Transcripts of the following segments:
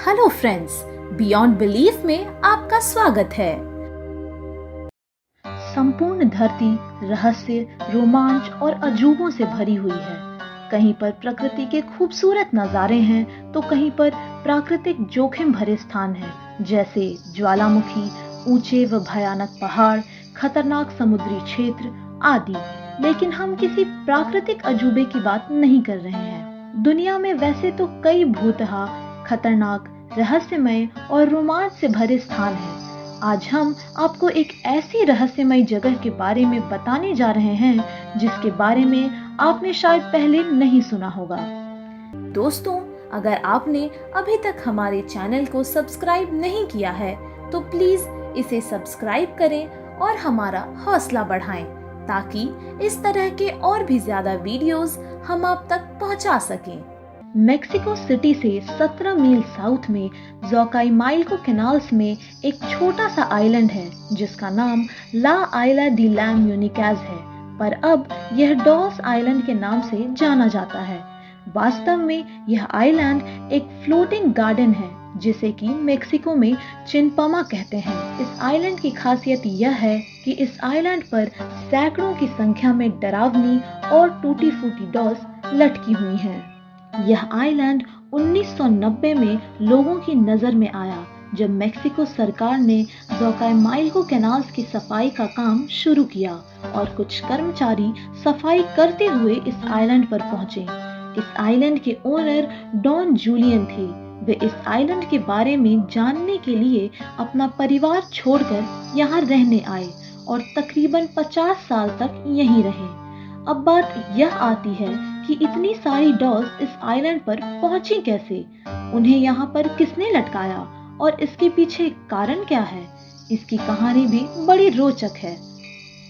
Hello friends, beyond belief में आपका स्वागत है। संपूर्ण धरती रहस्य, रोमांच और अजूबों से भरी हुई है। कहीं पर प्रकृति के खूबसूरत नजारे हैं तो कहीं पर प्राकृतिक जोखिम भरे स्थान हैं, जैसे ज्वालामुखी, ऊंचे व भयानक पहाड़, खतरनाक समुद्री क्षेत्र आदि। लेकिन हम किसी प्राकृतिक अजूबे की बात नहीं कर रहे हैं। दुनिया में वैसे तो कई भूतहा, खतरनाक, रहस्यमय और रोमांच से भरे स्थान हैं। आज हम आपको एक ऐसी रहस्यमय जगह के बारे में बताने जा रहे हैं जिसके बारे में आपने शायद पहले नहीं सुना होगा। दोस्तों, अगर आपने अभी तक हमारे चैनल को सब्सक्राइब नहीं किया है तो प्लीज इसे सब्सक्राइब करें और हमारा हौसला बढ़ाएं, ताकि इस तरह के और भी ज्यादा वीडियोस हम आप तक पहुंचा सकें। मेक्सिको सिटी से 17 मील साउथ में जोकाइमाइल्को कैनाल्स में एक छोटा सा आइलैंड है जिसका नाम ला आइला डी लैम यूनिकाज है, पर अब यह डॉस आइलैंड के नाम से जाना जाता है। वास्तव में यह आइलैंड एक फ्लोटिंग गार्डन है जिसे कि मेक्सिको में चिनपमा कहते हैं। इस आइलैंड की खासियत यह है कि इस आइलैंड पर सैकड़ों की संख्या में डरावनी और टूटी फूटी डॉल्स लटकी हुई हैं। यह आइलैंड 1990 में लोगों की नजर में आया जब मेक्सिको सरकार ने जोकाइमाइल्को कैनाल्स की सफाई का काम शुरू किया और कुछ कर्मचारी सफाई करते हुए इस आइलैंड पर पहुंचे। इस आइलैंड के ओनर डॉन जूलियन थे। वे इस आइलैंड के बारे में जानने के लिए अपना परिवार छोड़कर यहाँ रहने आए और तकरीबन 50 साल तक यहीं रहे। अब बात यह आती है कि इतनी सारी डॉल्स इस आइलैंड पर पहुंची कैसे, उन्हें यहाँ पर किसने लटकाया और इसके पीछे कारण क्या है। इसकी कहानी भी बड़ी रोचक है।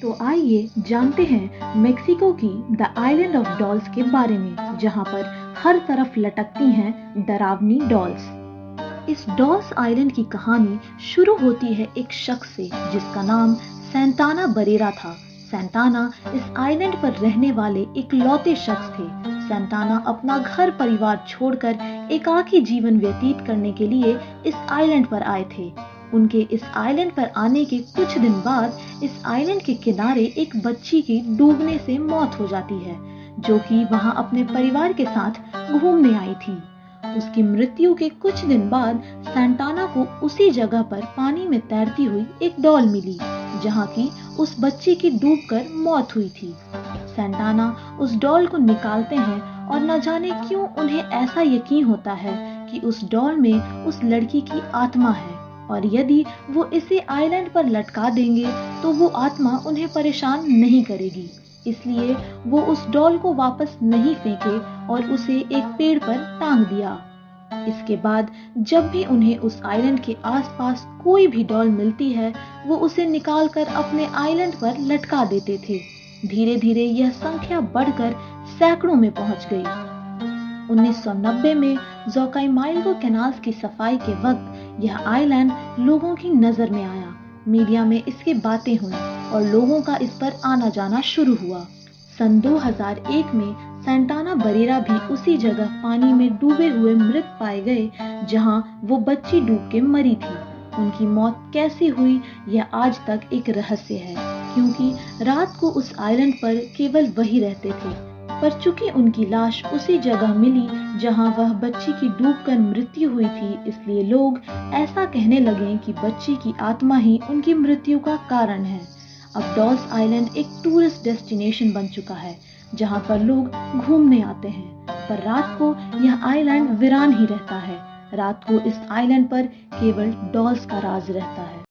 तो आइए जानते हैं मेक्सिको की द आइलैंड ऑफ डॉल्स के बारे में, जहाँ पर हर तरफ लटकती हैं डरावनी डॉल्स। इस डॉल्स आइलैंड की कहानी शुरू होती है एक शख्स से जिसका नाम सेंटाना बरेरा था। सेंटाना इस आइलैंड पर रहने वाले इकलौते शख्स थे। सेंटाना अपना घर परिवार छोड़कर एकाकी जीवन व्यतीत करने के लिए इस आइलैंड पर आए थे। उनके इस आइलैंड पर आने के कुछ दिन बाद इस आइलैंड के किनारे एक बच्ची की डूबने से मौत हो जाती है, जो कि वहां अपने परिवार के साथ घूमने आई थी। उसकी मृत्यु के कुछ दिन बाद सेंटाना को उसी जगह पर पानी में तैरती हुई एक डॉल मिली, जहां की उस बच्ची की डूबकर मौत हुई थी। सेंटाना उस डॉल को निकालते हैं और न जाने क्यों उन्हें ऐसा यकीन होता है कि उस डॉल में उस लड़की की आत्मा है और यदि वो इसे आइलैंड पर लटका देंगे तो वो आत्मा उन्हें परेशान नहीं करेगी। इसलिए वो उस डॉल को वापस नहीं फेंके और उसे एक पेड़ पर टांग दिया। इसके बाद जब भी उन्हें उस आइलैंड के आसपास कोई भी डॉल मिलती है, वो उसे निकालकर अपने आइलैंड पर लटका देते थे। धीरे धीरे यह संख्या बढ़कर सैकड़ों में पहुंच गई। 1990 में जोकाइमाइल्को कैनाल्स की सफाई के वक्त यह आइलैंड लोगों की नजर में आया। मीडिया में इसकी बातें हुई और लोगों का इस पर आना जाना शुरू हुआ। सन 2001 में सेंटाना बरेरा भी उसी जगह पानी में डूबे हुए मृत पाए गए जहां वो बच्ची डूब के मरी थी। उनकी मौत कैसे हुई यह आज तक एक रहस्य है, क्योंकि रात को उस आइलैंड पर केवल वही रहते थे। पर चूंकि उनकी लाश उसी जगह मिली जहां वह बच्ची की डूबकर मृत्यु हुई थी, इसलिए लोग ऐसा कहने लगे कि बच्ची की आत्मा ही उनकी मृत्यु का कारण है। अब डॉल्स आइलैंड एक टूरिस्ट डेस्टिनेशन बन चुका है जहां पर लोग घूमने आते हैं, पर रात को यह आइलैंड वीरान ही रहता है। रात को इस आइलैंड पर केवल डॉल्स का राज रहता है।